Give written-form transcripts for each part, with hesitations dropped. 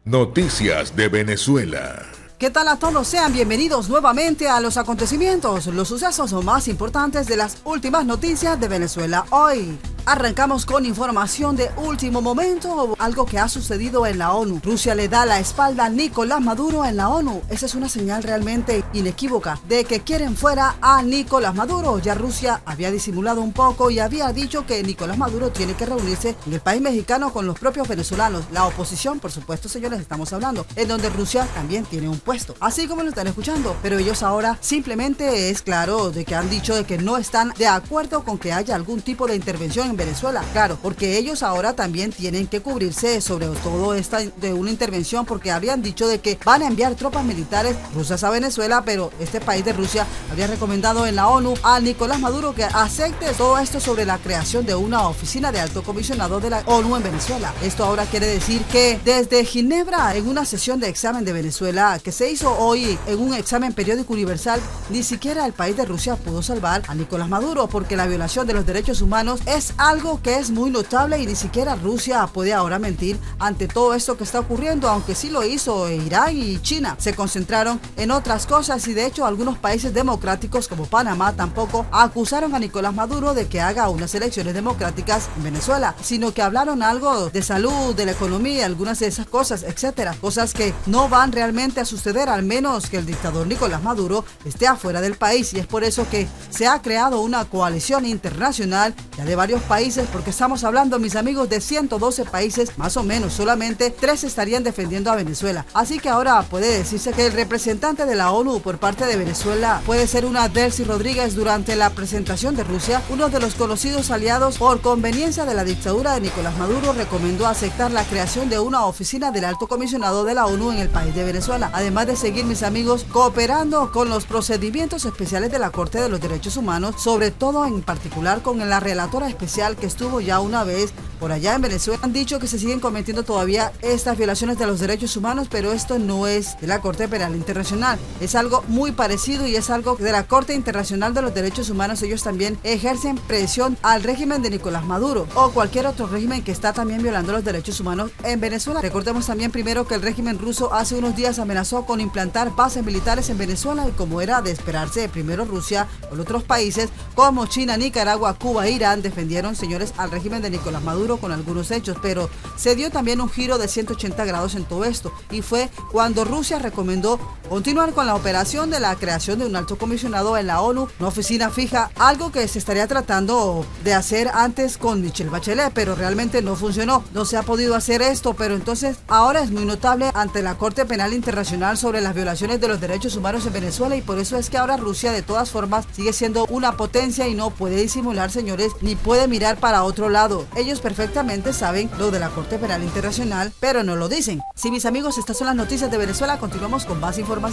Noticias de Venezuela. ¿Qué tal a todos? Sean bienvenidos nuevamente a los acontecimientos, los sucesos más importantes de las últimas noticias de Venezuela hoy. Arrancamos con información de último momento, algo que ha sucedido en la ONU. Rusia le da la espalda a Nicolás Maduro en la ONU. Esa es una señal realmente inequívoca de que quieren fuera a Nicolás Maduro. Ya Rusia había disimulado un poco y había dicho que Nicolás Maduro tiene que reunirse en el país mexicano con los propios venezolanos. La oposición, por supuesto, señores, estamos hablando, en donde Rusia también tiene un puesto, así como lo están escuchando. Pero ellos ahora simplemente es claro de que han dicho de que no están de acuerdo con que haya algún tipo de intervención en Venezuela, claro, porque ellos ahora también tienen que cubrirse sobre todo esta de una intervención, porque habían dicho de que van a enviar tropas militares rusas a Venezuela, pero este país de Rusia había recomendado en la ONU a Nicolás Maduro que acepte todo esto sobre la creación de una oficina de alto comisionado de la ONU en Venezuela. Esto ahora quiere decir que desde Ginebra, en una sesión de examen de Venezuela que se hizo hoy en un examen periódico universal, ni siquiera el país de Rusia pudo salvar a Nicolás Maduro, porque la violación de los derechos humanos es algo que es muy notable y ni siquiera Rusia puede ahora mentir ante todo esto que está ocurriendo, aunque sí lo hizo Irán y China. Se concentraron en otras cosas y de hecho algunos países democráticos como Panamá tampoco acusaron a Nicolás Maduro de que haga unas elecciones democráticas en Venezuela, sino que hablaron algo de salud, de la economía, algunas de esas cosas, etcétera, cosas que no van realmente a suceder, al menos que el dictador Nicolás Maduro esté afuera del país. Y es por eso que se ha creado una coalición internacional ya de varios países, porque estamos hablando, mis amigos, de 112 países, más o menos, solamente 3 estarían defendiendo a Venezuela. Así que ahora puede decirse que el representante de la ONU por parte de Venezuela puede ser una Delcy Rodríguez. Durante la presentación de Rusia, uno de los conocidos aliados por conveniencia de la dictadura de Nicolás Maduro recomendó aceptar la creación de una oficina del alto comisionado de la ONU en el país de Venezuela, además de seguir, mis amigos, cooperando con los procedimientos especiales de la Corte de los Derechos Humanos, sobre todo en particular con la relatora especial que estuvo ya una vez por allá en Venezuela. Han dicho que se siguen cometiendo todavía estas violaciones de los derechos humanos, pero esto no es de la Corte Penal Internacional, es algo muy parecido y es algo de la Corte Internacional de los Derechos Humanos. Ellos también ejercen presión al régimen de Nicolás Maduro o cualquier otro régimen que está también violando los derechos humanos en Venezuela. Recordemos también primero que el régimen ruso hace unos días amenazó con implantar bases militares en Venezuela, y como era de esperarse, primero Rusia con otros países como China, Nicaragua, Cuba e Irán defendieron, señores, al régimen de Nicolás Maduro con algunos hechos, pero se dio también un giro de 180 grados en todo esto, y fue cuando Rusia recomendó continuar con la operación de la creación de un alto comisionado en la ONU, una oficina fija, algo que se estaría tratando de hacer antes con Michelle Bachelet, pero realmente no funcionó, no se ha podido hacer esto. Pero entonces ahora es muy notable ante la Corte Penal Internacional sobre las violaciones de los derechos humanos en Venezuela, y por eso es que ahora Rusia de todas formas sigue siendo una potencia y no puede disimular, señores, ni puede mirar para otro lado. Ellos perfectamente saben lo de la Corte Penal Internacional, pero no lo dicen. Sí, mis amigos, estas son las noticias de Venezuela. Continuamos con más información.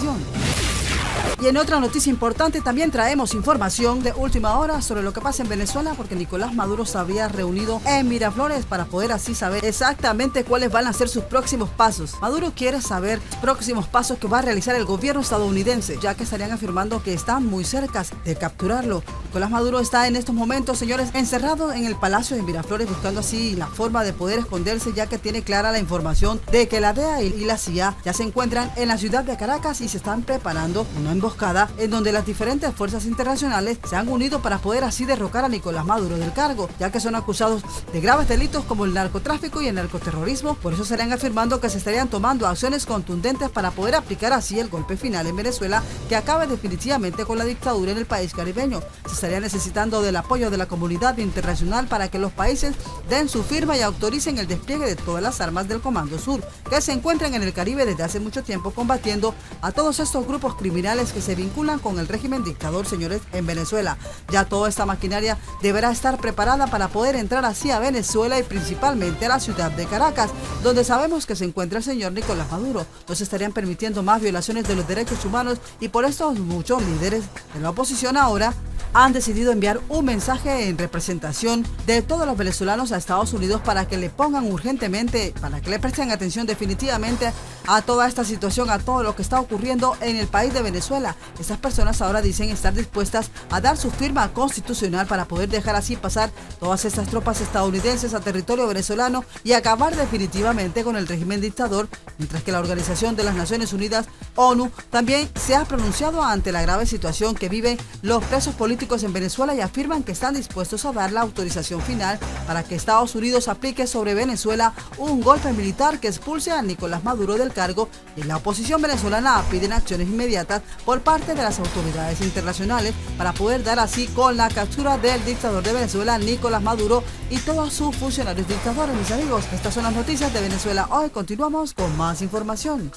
Y en otra noticia importante también traemos información de última hora sobre lo que pasa en Venezuela, porque Nicolás Maduro se habría reunido en Miraflores para poder así saber exactamente cuáles van a ser sus próximos pasos. Maduro quiere saber los próximos pasos que va a realizar el gobierno estadounidense, ya que estarían afirmando que están muy cerca de capturarlo. Nicolás Maduro está en estos momentos, señores, encerrado en el Palacio de Miraflores, buscando así la forma de poder esconderse, ya que tiene clara la información de que la DEA y la CIA ya se encuentran en la ciudad de Caracas y se están preparando una emboscada en donde las diferentes fuerzas internacionales se han unido para poder así derrocar a Nicolás Maduro del cargo, ya que son acusados de graves delitos como el narcotráfico y el narcoterrorismo. Por eso estarían afirmando que se estarían tomando acciones contundentes para poder aplicar así el golpe final en Venezuela, que acabe definitivamente con la dictadura en el país caribeño. Se estaría necesitando del apoyo de la comunidad internacional para que los países den su firma y autoricen el despliegue de todas las armas del Comando Sur, que se encuentran en el Caribe desde hace mucho tiempo combatiendo a todos estos grupos criminales que se vinculan con el régimen dictador, señores, en Venezuela. Ya toda esta maquinaria deberá estar preparada para poder entrar así a Venezuela y principalmente a la ciudad de Caracas, donde sabemos que se encuentra el señor Nicolás Maduro. Nos estarían permitiendo más violaciones de los derechos humanos, y por eso muchos líderes de la oposición ahora han decidido enviar un mensaje en representación de todos los venezolanos a Estados Unidos para que le pongan urgentemente, para que le presten atención definitivamente a toda esta situación, a todo lo que está ocurriendo en el país de Venezuela. Estas personas ahora dicen estar dispuestas a dar su firma constitucional para poder dejar así pasar todas estas tropas estadounidenses a territorio venezolano y acabar definitivamente con el régimen dictador, mientras que la Organización de las Naciones Unidas, ONU, también se ha pronunciado ante la grave situación que viven los presos políticos en Venezuela y afirman que están dispuestos a dar la autorización final para que Estados Unidos aplique sobre Venezuela un golpe militar que expulse a Nicolás Maduro del cargo, y la oposición venezolana piden acciones inmediatas por parte de las autoridades internacionales para poder dar así con la captura del dictador de Venezuela, Nicolás Maduro, y todos sus funcionarios dictadores. Mis amigos, estas son las noticias de Venezuela hoy. Continuamos con más información.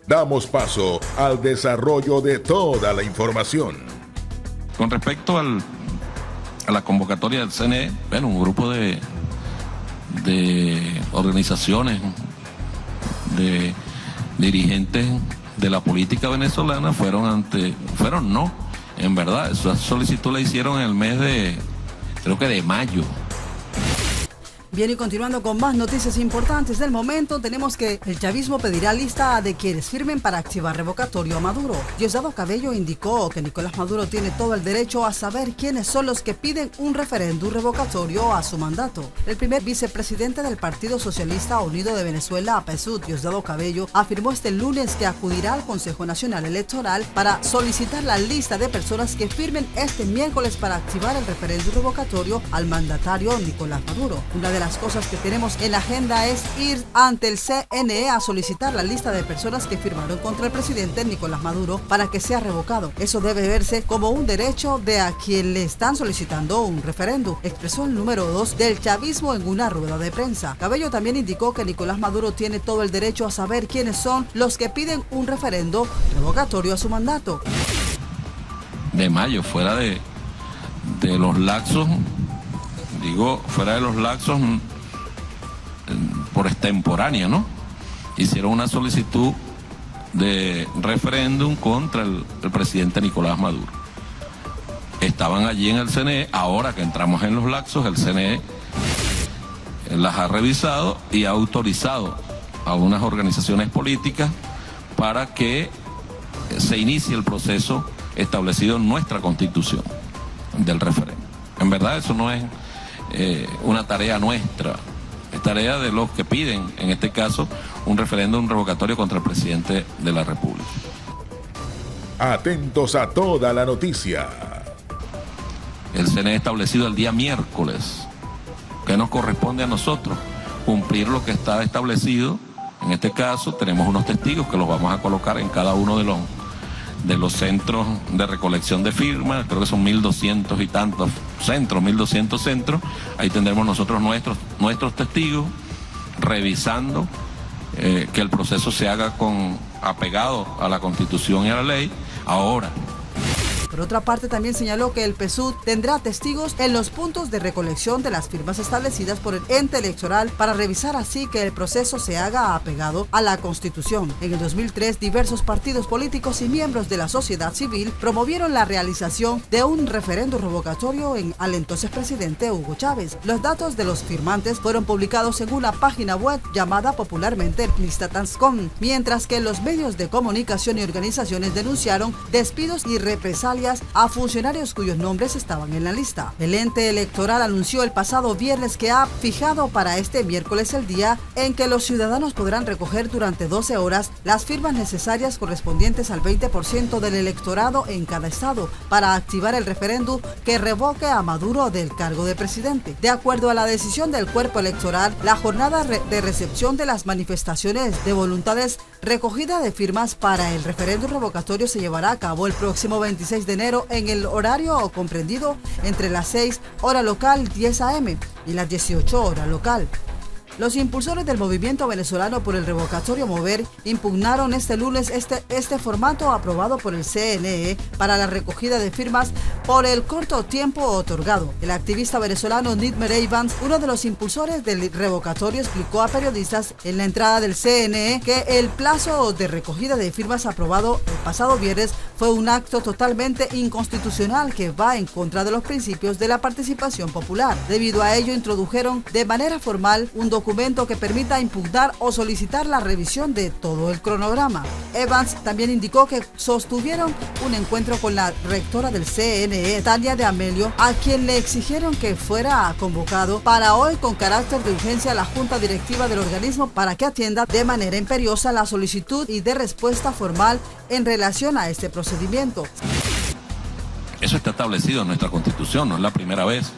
Damos paso al desarrollo de toda la información. Con respecto a la convocatoria del CNE, bueno, un grupo de organizaciones, de dirigentes de la política venezolana en verdad, esa solicitud la hicieron en el mes de mayo. Bien, y continuando con más noticias importantes del momento, tenemos que el chavismo pedirá lista de quienes firmen para activar revocatorio a Maduro. Diosdado Cabello indicó que Nicolás Maduro tiene todo el derecho a saber quiénes son los que piden un referéndum revocatorio a su mandato. El primer vicepresidente del Partido Socialista Unido de Venezuela, PSUV, Diosdado Cabello, afirmó este lunes que acudirá al Consejo Nacional Electoral para solicitar la lista de personas que firmen este miércoles para activar el referéndum revocatorio al mandatario Nicolás Maduro. Una de las cosas que tenemos en la agenda es ir ante el CNE a solicitar la lista de personas que firmaron contra el presidente Nicolás Maduro para que sea revocado. Eso debe verse como un derecho de a quien le están solicitando un referéndum, expresó el número 2 del chavismo en una rueda de prensa. Cabello también indicó que Nicolás Maduro tiene todo el derecho a saber quiénes son los que piden un referendo revocatorio a su mandato. De mayo, fuera de los laxos, fuera de los laxos por extemporánea, ¿no? Hicieron una solicitud de referéndum contra el presidente Nicolás Maduro. Estaban allí en el CNE, ahora que entramos en los laxos, el CNE las ha revisado y ha autorizado a unas organizaciones políticas para que se inicie el proceso establecido en nuestra Constitución del referéndum. En verdad eso no es una tarea nuestra, es tarea de los que piden, en este caso, un referéndum revocatorio contra el presidente de la República. Atentos a toda la noticia. El CNE establecido el día miércoles, que nos corresponde a nosotros cumplir lo que está establecido. En este caso tenemos unos testigos que los vamos a colocar en cada uno de los centros de recolección de firmas, creo que son 1.200 y tantos centros, 1.200 centros. Ahí tendremos nosotros nuestros testigos revisando que el proceso se haga apegado a la Constitución y a la ley. Ahora, por otra parte, también señaló que el PSUV tendrá testigos en los puntos de recolección de las firmas establecidas por el ente electoral para revisar así que el proceso se haga apegado a la Constitución. En el 2003, diversos partidos políticos y miembros de la sociedad civil promovieron la realización de un referéndum revocatorio al entonces presidente Hugo Chávez. Los datos de los firmantes fueron publicados en una página web llamada popularmente Lista.com, mientras que los medios de comunicación y organizaciones denunciaron despidos y represalias a funcionarios cuyos nombres estaban en la lista. El ente electoral anunció el pasado viernes que ha fijado para este miércoles el día en que los ciudadanos podrán recoger durante 12 horas las firmas necesarias correspondientes al 20% del electorado en cada estado para activar el referéndum que revoque a Maduro del cargo de presidente. De acuerdo a la decisión del cuerpo electoral, la jornada de recepción de las manifestaciones de voluntades recogida de firmas para el referéndum revocatorio se llevará a cabo el próximo 26 de enero en el horario comprendido entre las 6 hora local 10 a.m. y las 18 horas local. Los impulsores del movimiento venezolano por el revocatorio Mover impugnaron este lunes este formato aprobado por el CNE para la recogida de firmas por el corto tiempo otorgado. El activista venezolano Nidmer Evans, uno de los impulsores del revocatorio, explicó a periodistas en la entrada del CNE que el plazo de recogida de firmas aprobado el pasado viernes fue un acto totalmente inconstitucional que va en contra de los principios de la participación popular. Debido a ello, introdujeron de manera formal un documento que permita impugnar o solicitar la revisión de todo el cronograma. Evans también indicó que sostuvieron un encuentro con la rectora del CNE, Tania de Amelio, a quien le exigieron que fuera convocado para hoy con carácter de urgencia a la junta directiva del organismo para que atienda de manera imperiosa la solicitud y dé respuesta formal en relación a este procedimiento. Eso está establecido en nuestra Constitución, no es la primera vez.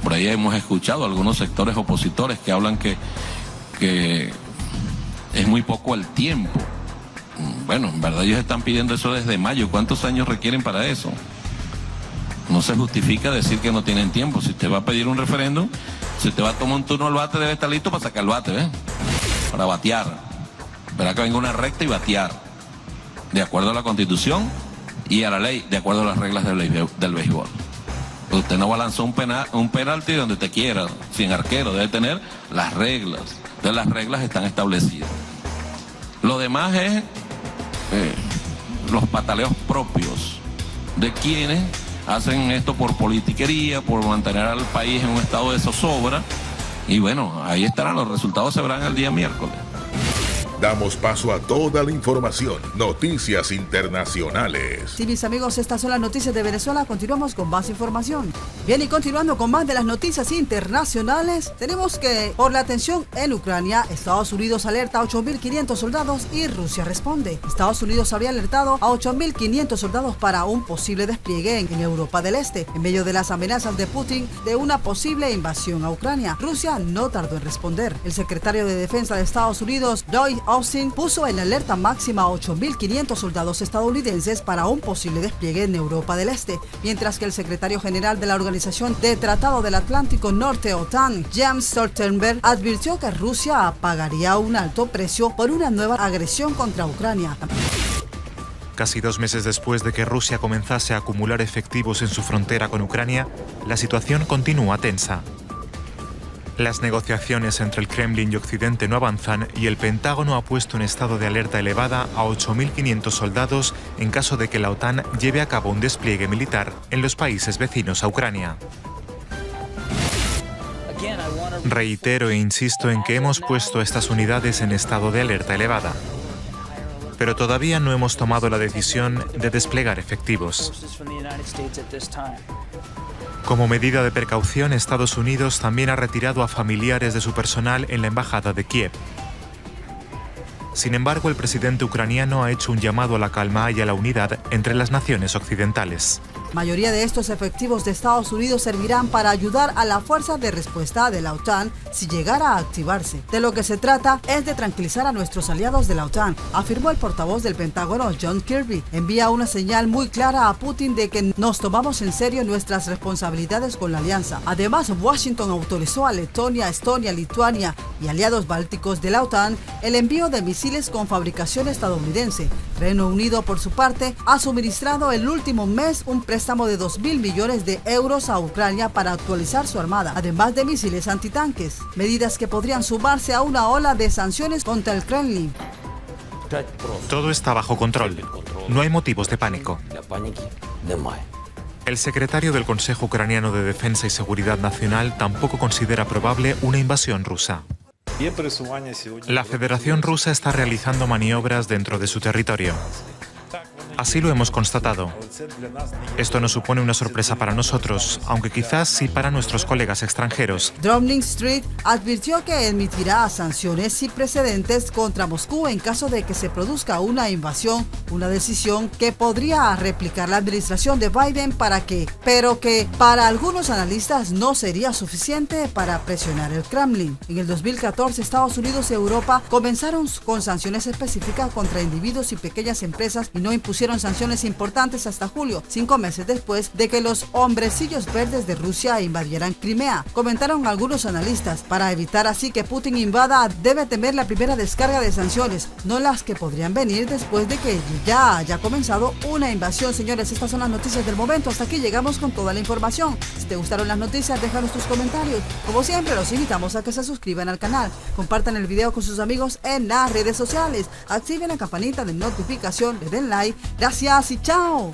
Por ahí hemos escuchado algunos sectores opositores que hablan que es muy poco el tiempo. Bueno, en verdad ellos están pidiendo eso desde mayo. ¿Cuántos años requieren para eso? No se justifica decir que no tienen tiempo. Si usted va a pedir un referéndum, si usted va a tomar un turno al bate, debe estar listo para sacar el bate, ¿ves? Para batear. Verá que venga una recta y batear. De acuerdo a la Constitución y a la ley, de acuerdo a las reglas del béisbol. Usted no va a lanzar un penalti donde usted quiera, sin arquero, debe tener las reglas. Entonces las reglas están establecidas. Lo demás es los pataleos propios de quienes hacen esto por politiquería, por mantener al país en un estado de zozobra. Y bueno, ahí estarán, los resultados se verán el día miércoles. Damos paso a toda la información, noticias internacionales. Sí, mis amigos, estas son las noticias de Venezuela. Continuamos con más información. Bien, y continuando con más de las noticias internacionales, tenemos que por la tensión en Ucrania, Estados Unidos alerta a 8.500 soldados y Rusia responde. Estados Unidos habría alertado a 8.500 soldados para un posible despliegue en Europa del Este, en medio de las amenazas de Putin de una posible invasión a Ucrania. Rusia no tardó en responder. El secretario de Defensa de Estados Unidos, Lloyd Austin, puso en alerta máxima a 8.500 soldados estadounidenses para un posible despliegue en Europa del Este, mientras que el secretario general de la Organización de Tratado del Atlántico Norte, OTAN, Jens Stoltenberg, advirtió que Rusia pagaría un alto precio por una nueva agresión contra Ucrania. Casi 2 meses después de que Rusia comenzase a acumular efectivos en su frontera con Ucrania, la situación continúa tensa. Las negociaciones entre el Kremlin y Occidente no avanzan y el Pentágono ha puesto en estado de alerta elevada a 8.500 soldados en caso de que la OTAN lleve a cabo un despliegue militar en los países vecinos a Ucrania. Reitero e insisto en que hemos puesto a estas unidades en estado de alerta elevada, pero todavía no hemos tomado la decisión de desplegar efectivos. Como medida de precaución, Estados Unidos también ha retirado a familiares de su personal en la embajada de Kiev. Sin embargo, el presidente ucraniano ha hecho un llamado a la calma y a la unidad entre las naciones occidentales. La mayoría de estos efectivos de Estados Unidos servirán para ayudar a la fuerza de respuesta de la OTAN si llegara a activarse. De lo que se trata es de tranquilizar a nuestros aliados de la OTAN, afirmó el portavoz del Pentágono, John Kirby. Envía una señal muy clara a Putin de que nos tomamos en serio nuestras responsabilidades con la alianza. Además, Washington autorizó a Letonia, Estonia, Lituania y aliados bálticos de la OTAN el envío de misiles con fabricación estadounidense. Reino Unido, por su parte, ha suministrado el último mes un préstamo de 2.000 millones de euros a Ucrania para actualizar su armada, además de misiles antitanques, medidas que podrían sumarse a una ola de sanciones contra el Kremlin. Todo está bajo control. No hay motivos de pánico. El secretario del Consejo Ucraniano de Defensa y Seguridad Nacional tampoco considera probable una invasión rusa. La Federación Rusa está realizando maniobras dentro de su territorio. Así lo hemos constatado. Esto no supone una sorpresa para nosotros, aunque quizás sí para nuestros colegas extranjeros. Downing Street advirtió que emitirá sanciones sin precedentes contra Moscú en caso de que se produzca una invasión, una decisión que podría replicar la administración de Biden pero que para algunos analistas no sería suficiente para presionar el Kremlin. En el 2014, Estados Unidos y Europa comenzaron con sanciones específicas contra individuos y pequeñas empresas y no impusieron impusieron sanciones importantes hasta julio, 5 meses después de que los hombrecillos verdes de Rusia invadieran Crimea, comentaron algunos analistas. Para evitar así que Putin invada, debe temer la primera descarga de sanciones, no las que podrían venir después de que ya haya comenzado una invasión. Señores, estas son las noticias del momento. Hasta aquí llegamos con toda la información. Si te gustaron las noticias, déjanos tus comentarios. Como siempre, los invitamos a que se suscriban al canal, compartan el video con sus amigos en las redes sociales, activen la campanita de notificación, le den like. Gracias y chao.